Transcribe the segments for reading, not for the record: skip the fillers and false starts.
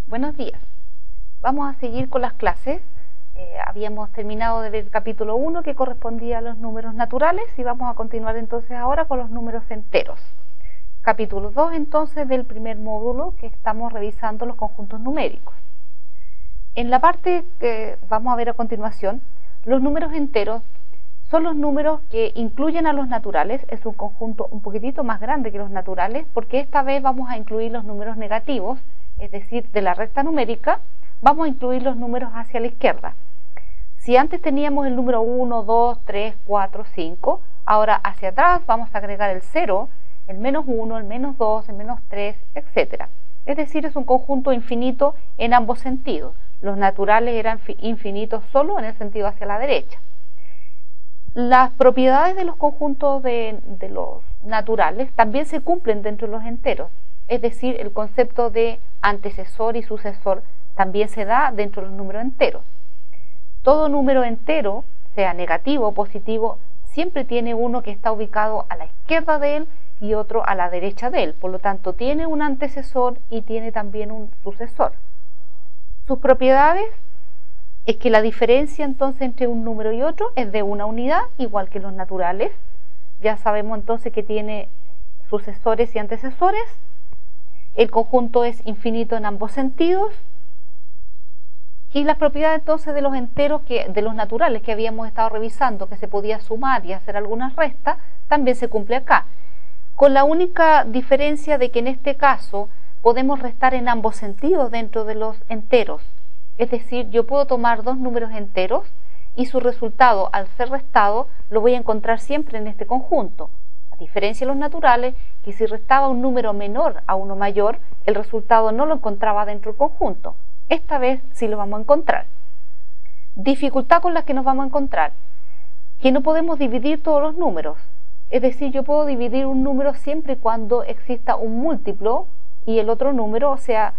Buenos días. Vamos a seguir con las clases. Habíamos terminado de ver el capítulo 1 que correspondía a los números naturales y vamos a continuar entonces ahora con los números enteros. Capítulo 2 entonces del primer módulo que estamos revisando los conjuntos numéricos. En la parte que vamos a ver a continuación, los números enteros son los números que incluyen a los naturales. Es un conjunto un poquitito más grande que los naturales porque esta vez vamos a incluir los números negativos, es decir, de la recta numérica vamos a incluir los números hacia la izquierda. Si antes teníamos el número 1, 2, 3, 4, 5, ahora hacia atrás vamos a agregar el 0, el menos 1, el menos 2, el menos 3, etc. Es decir, es un conjunto infinito en ambos sentidos. Los naturales eran infinitos solo en el sentido hacia la derecha. Las propiedades de los conjuntos de los naturales también se cumplen dentro de los enteros. Es decir, el concepto de antecesor y sucesor también se da dentro de los números enteros. Todo número entero, sea negativo o positivo, siempre tiene uno que está ubicado a la izquierda de él y otro a la derecha de él. Por lo tanto, tiene un antecesor y tiene también un sucesor. Sus propiedades es que la diferencia entonces entre un número y otro es de una unidad, igual que los naturales. Ya sabemos entonces que tiene sucesores y antecesores. El conjunto es infinito en ambos sentidos. Y las propiedades entonces de los enteros, de los naturales que habíamos estado revisando, que se podía sumar y hacer algunas restas, también se cumple acá. Con la única diferencia de que en este caso podemos restar en ambos sentidos dentro de los enteros. Es decir, yo puedo tomar dos números enteros y su resultado, al ser restado, lo voy a encontrar siempre en este conjunto. A diferencia de los naturales, que si restaba un número menor a uno mayor, el resultado no lo encontraba dentro del conjunto. Esta vez sí lo vamos a encontrar. Dificultad con la que nos vamos a encontrar, que no podemos dividir todos los números. Es decir, yo puedo dividir un número siempre y cuando exista un múltiplo y el otro número, o sea,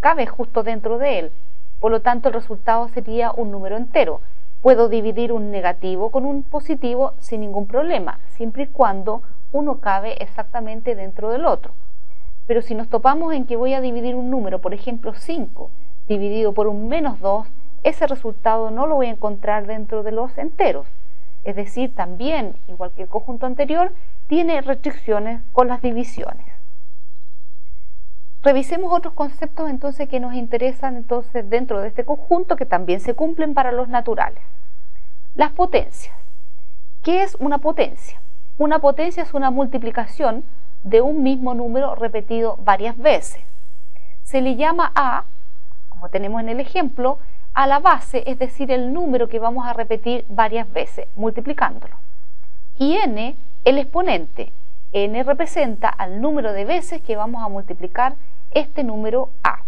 cabe justo dentro de él. Por lo tanto, el resultado sería un número entero. Puedo dividir un negativo con un positivo sin ningún problema, siempre y cuando uno cabe exactamente dentro del otro. Pero si nos topamos en que voy a dividir un número, por ejemplo 5, dividido por un menos 2, ese resultado no lo voy a encontrar dentro de los enteros. Es decir, también, igual que el conjunto anterior, tiene restricciones con las divisiones. Revisemos otros conceptos entonces que nos interesan entonces dentro de este conjunto, que también se cumplen para los naturales. Las potencias. ¿Qué es una potencia? Una potencia es una multiplicación de un mismo número repetido varias veces. Se le llama a, como tenemos en el ejemplo, a la base, es decir, el número que vamos a repetir varias veces, multiplicándolo. Y n, el exponente. N representa al número de veces que vamos a multiplicar este número a.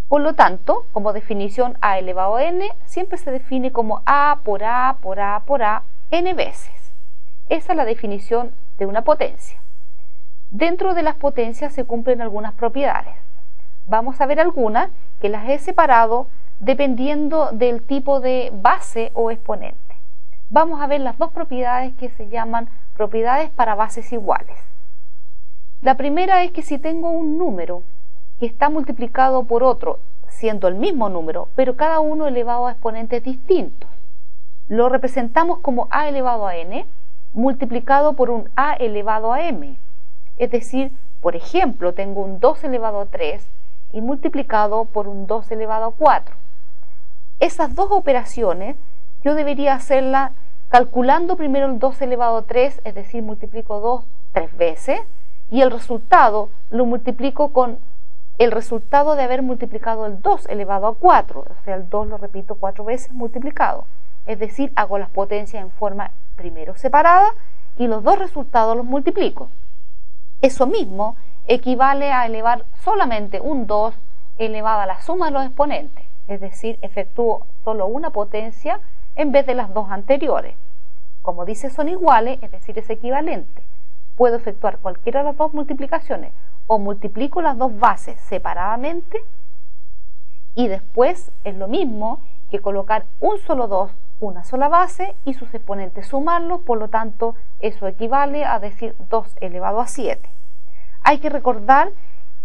Por lo tanto, como definición a elevado a n, siempre se define como a por a por a por a n veces. Esa es la definición de una potencia. Dentro de las potencias se cumplen algunas propiedades. Vamos a ver algunas que las he separado dependiendo del tipo de base o exponente. Vamos a ver las dos propiedades que se llaman propiedades para bases iguales. La primera es que si tengo un número que está multiplicado por otro, siendo el mismo número, pero cada uno elevado a exponentes distintos, lo representamos como a elevado a n multiplicado por un a elevado a m. Es decir, por ejemplo, tengo un 2 elevado a 3 y multiplicado por un 2 elevado a 4. Esas dos operaciones yo debería hacerlas calculando primero el 2 elevado a 3, es decir, multiplico 2 3 veces, y el resultado lo multiplico con el resultado de haber multiplicado el 2 elevado a 4, o sea, el 2 lo repito 4 veces multiplicado. Es decir, hago las potencias en forma primero separada y los dos resultados los multiplico. Eso mismo equivale a elevar solamente un 2 elevado a la suma de los exponentes, es decir, efectúo solo una potencia en vez de las dos anteriores. Como dice son iguales, es decir, es equivalente. Puedo efectuar cualquiera de las dos multiplicaciones o multiplico las dos bases separadamente y después es lo mismo que colocar un solo 2, una sola base y sus exponentes sumarlos, por lo tanto eso equivale a decir 2 elevado a 7. Hay que recordar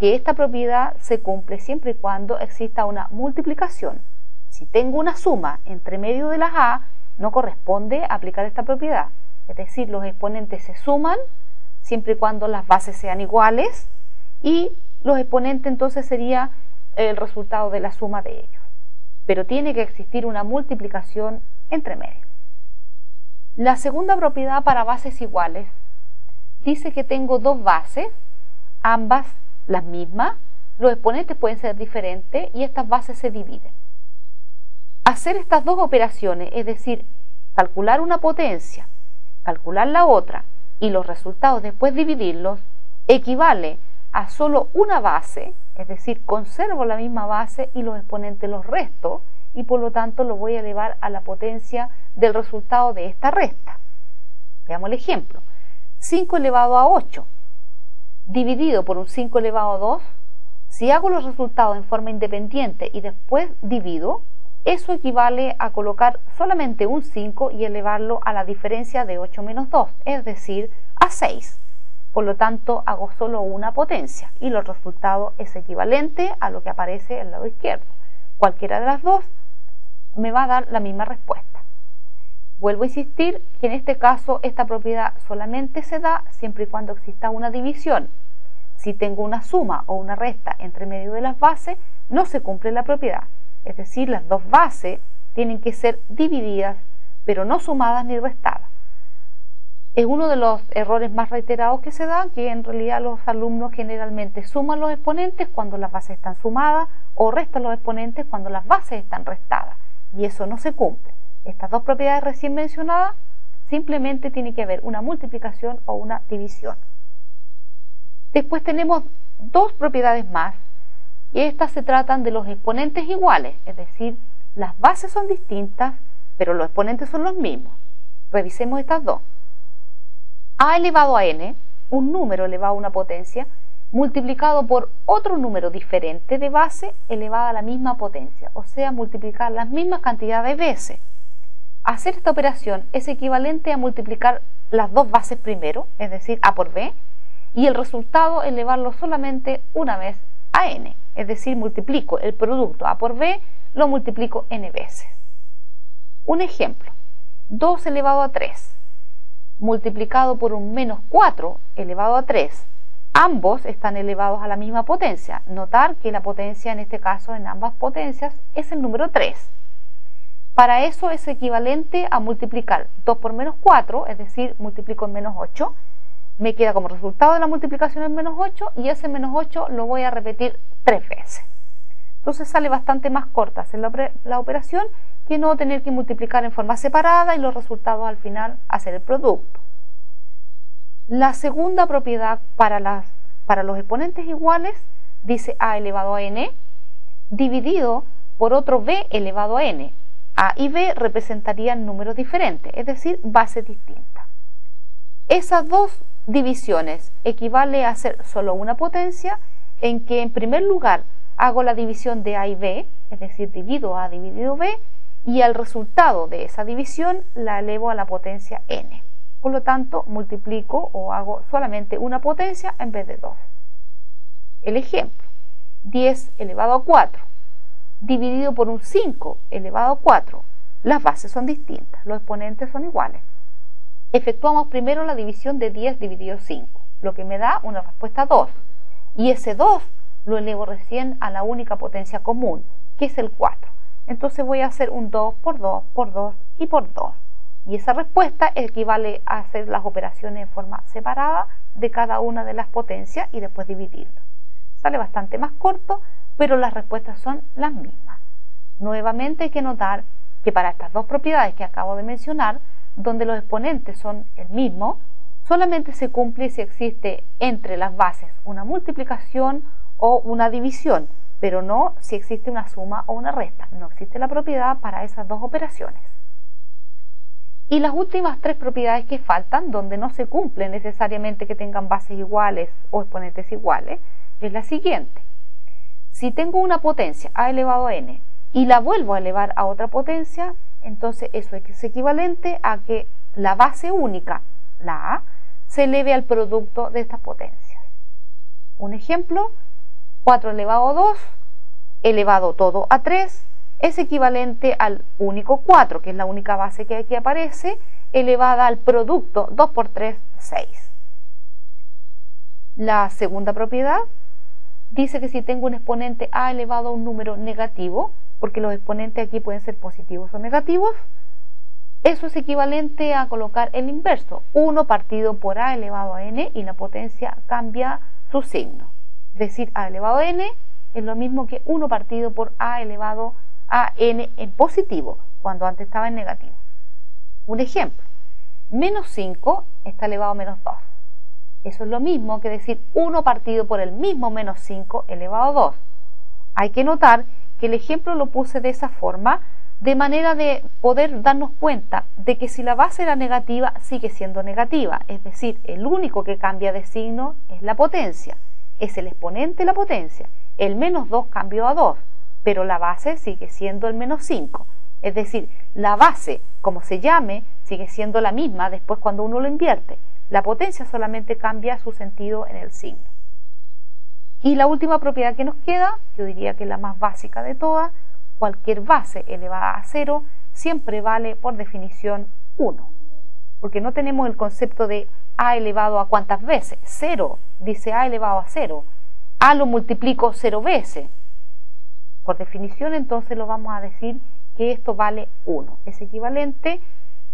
que esta propiedad se cumple siempre y cuando exista una multiplicación. Si tengo una suma entre medio de las a, no corresponde aplicar esta propiedad. Es decir, los exponentes se suman siempre y cuando las bases sean iguales y los exponentes entonces sería el resultado de la suma de ellos. Pero tiene que existir una multiplicación entre medio. La segunda propiedad para bases iguales dice que tengo dos bases, ambas las mismas, los exponentes pueden ser diferentes y estas bases se dividen. Hacer estas dos operaciones, es decir, calcular una potencia, calcular la otra y los resultados después dividirlos, equivale a solo una base, es decir, conservo la misma base y los exponentes los resto y por lo tanto lo voy a elevar a la potencia del resultado de esta resta. Veamos el ejemplo. 5 elevado a 8 dividido por un 5 elevado a 2, si hago los resultados en forma independiente y después divido, eso equivale a colocar solamente un 5 y elevarlo a la diferencia de 8 menos 2, es decir, a 6. Por lo tanto, hago solo una potencia y el resultado es equivalente a lo que aparece al lado izquierdo. Cualquiera de las dos me va a dar la misma respuesta. Vuelvo a insistir que en este caso esta propiedad solamente se da siempre y cuando exista una división. Si tengo una suma o una resta entre medio de las bases, no se cumple la propiedad. Es decir, las dos bases tienen que ser divididas, pero no sumadas ni restadas. Es uno de los errores más reiterados que se dan, que en realidad los alumnos generalmente suman los exponentes cuando las bases están sumadas o restan los exponentes cuando las bases están restadas. Y eso no se cumple. Estas dos propiedades recién mencionadas, simplemente tiene que haber una multiplicación o una división. Después tenemos dos propiedades más, y estas se tratan de los exponentes iguales, es decir, las bases son distintas, pero los exponentes son los mismos. Revisemos estas dos. A elevado a n, un número elevado a una potencia, multiplicado por otro número diferente de base elevada a la misma potencia, o sea, multiplicar las mismas cantidades de veces. Hacer esta operación es equivalente a multiplicar las dos bases primero, es decir, a por b, y el resultado elevarlo solamente una vez a n, es decir, multiplico el producto a por b, lo multiplico n veces. Un ejemplo, 2 elevado a 3, multiplicado por un menos 4 elevado a 3, ambos están elevados a la misma potencia. Notar que la potencia en este caso en ambas potencias es el número 3. Para eso es equivalente a multiplicar 2 por menos 4, es decir, multiplico en menos 8, me queda como resultado de la multiplicación en menos 8 y ese menos 8 lo voy a repetir 3 veces. Entonces sale bastante más corta hacer la operación que no tener que multiplicar en forma separada y los resultados al final hacer el producto. La segunda propiedad para los exponentes iguales dice a elevado a n dividido por otro b elevado a n. A y b representarían números diferentes, es decir, bases distintas. Esas dos divisiones equivale a hacer solo una potencia en que en primer lugar hago la división de a y b, es decir, divido a dividido b, y al resultado de esa división la elevo a la potencia n. Por lo tanto, multiplico o hago solamente una potencia en vez de dos. El ejemplo, 10 elevado a 4, dividido por un 5 elevado a 4. Las bases son distintas, los exponentes son iguales. Efectuamos primero la división de 10 dividido 5, lo que me da una respuesta 2. Y ese 2 lo elevo recién a la única potencia común, que es el 4. Entonces voy a hacer un 2 por 2 por 2 y por 2. Y esa respuesta equivale a hacer las operaciones en forma separada de cada una de las potencias y después dividirlo. Sale bastante más corto, pero las respuestas son las mismas. Nuevamente hay que notar que para estas dos propiedades que acabo de mencionar, donde los exponentes son el mismo, solamente se cumple si existe entre las bases una multiplicación o una división, pero no si existe una suma o una resta. No existe la propiedad para esas dos operaciones. Y las últimas tres propiedades que faltan, donde no se cumple necesariamente que tengan bases iguales o exponentes iguales, es la siguiente. Si tengo una potencia a elevado a n y la vuelvo a elevar a otra potencia, entonces eso es equivalente a que la base única, la a, se eleve al producto de estas potencias. Un ejemplo, 4 elevado a 2 elevado todo a 3 es equivalente al único 4, que es la única base que aquí aparece, elevada al producto 2 por 3, 6. La segunda propiedad dice que si tengo un exponente a elevado a un número negativo, porque los exponentes aquí pueden ser positivos o negativos, eso es equivalente a colocar el inverso, 1 partido por a elevado a n, y la potencia cambia su signo. Es decir, a elevado a n es lo mismo que 1 partido por a elevado a n en positivo, cuando antes estaba en negativo. Un ejemplo, menos 5 está elevado a menos 2. Eso es lo mismo que decir 1 partido por el mismo menos 5 elevado a 2. Hay que notar que el ejemplo lo puse de esa forma, de manera de poder darnos cuenta de que si la base era negativa, sigue siendo negativa. Es decir, el único que cambia de signo es la potencia. Es el exponente la potencia. El menos 2 cambió a 2, pero la base sigue siendo el menos 5. Es decir, la base, como se llame, sigue siendo la misma después cuando uno lo invierte. La potencia solamente cambia su sentido en el signo. Y la última propiedad que nos queda, yo diría que es la más básica de todas, cualquier base elevada a 0 siempre vale por definición 1. Porque no tenemos el concepto de a elevado a cuántas veces. 0 dice a elevado a 0. A lo multiplico 0 veces. Por definición entonces lo vamos a decir que esto vale 1. Es equivalente,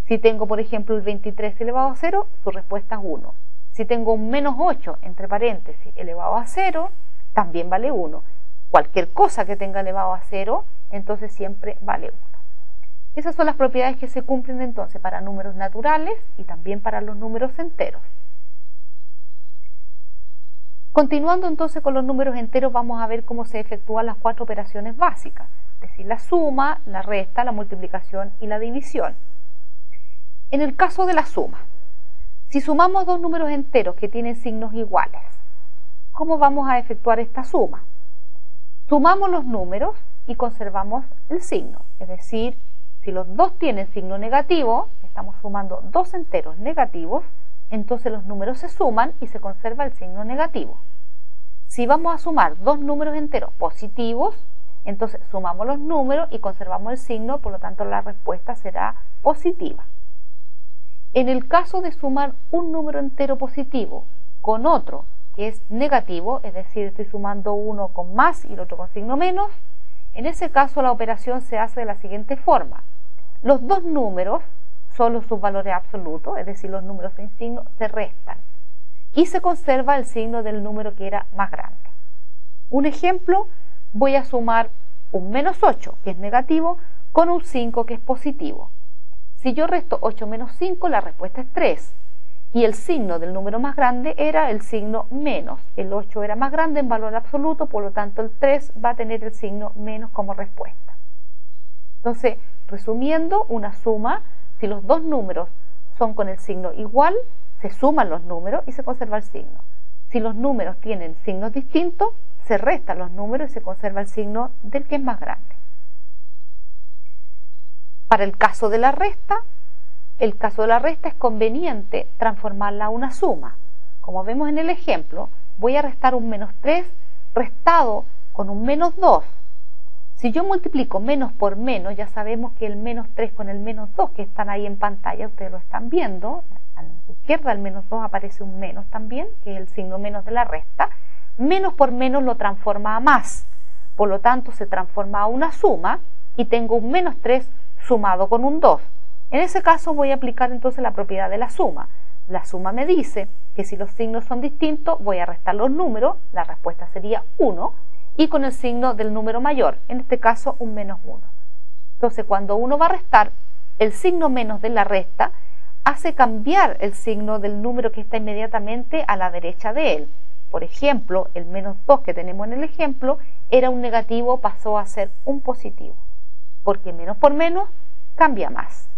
si tengo por ejemplo el 23 elevado a 0, su respuesta es 1. Si tengo un menos 8 entre paréntesis elevado a 0, también vale 1. Cualquier cosa que tenga elevado a 0, entonces siempre vale 1. Esas son las propiedades que se cumplen entonces para números naturales y también para los números enteros. Continuando entonces con los números enteros, vamos a ver cómo se efectúan las 4 operaciones básicas, es decir, la suma, la resta, la multiplicación y la división. En el caso de la suma, si sumamos dos números enteros que tienen signos iguales, ¿cómo vamos a efectuar esta suma? Sumamos los números y conservamos el signo, es decir, si los dos tienen signo negativo, estamos sumando dos enteros negativos, entonces los números se suman y se conserva el signo negativo. Si vamos a sumar dos números enteros positivos, entonces sumamos los números y conservamos el signo, por lo tanto la respuesta será positiva. En el caso de sumar un número entero positivo con otro que es negativo, es decir, estoy sumando uno con más y el otro con signo menos, en ese caso la operación se hace de la siguiente forma. Los dos números, solo sus valores absolutos, es decir, los números sin signo, se restan y se conserva el signo del número que era más grande. Un ejemplo, voy a sumar un menos 8, que es negativo, con un 5, que es positivo. Si yo resto 8 menos 5, la respuesta es 3. Y el signo del número más grande era el signo menos. El 8 era más grande en valor absoluto, por lo tanto el 3 va a tener el signo menos como respuesta. Entonces, resumiendo, una suma, si los dos números son con el signo igual, se suman los números y se conserva el signo. Si los números tienen signos distintos, se restan los números y se conserva el signo del que es más grande. Para el caso de la resta, es conveniente transformarla a una suma. Como vemos en el ejemplo, voy a restar un menos 3 restado con un menos 2. Si yo multiplico menos por menos, ya sabemos que el menos 3 con el menos 2 que están ahí en pantalla, ustedes lo están viendo, a la izquierda del menos 2 aparece un menos también, que es el signo menos de la resta. Menos por menos lo transforma a más, por lo tanto se transforma a una suma y tengo un menos 3 sumado con un 2. En ese caso voy a aplicar entonces la propiedad de la suma. La suma me dice que si los signos son distintos voy a restar los números, la respuesta sería 1, y con el signo del número mayor, en este caso un menos 1. Entonces cuando uno va a restar, el signo menos de la resta hace cambiar el signo del número que está inmediatamente a la derecha de él. Por ejemplo, el menos 2 que tenemos en el ejemplo era un negativo, pasó a ser un positivo, porque menos por menos cambia más.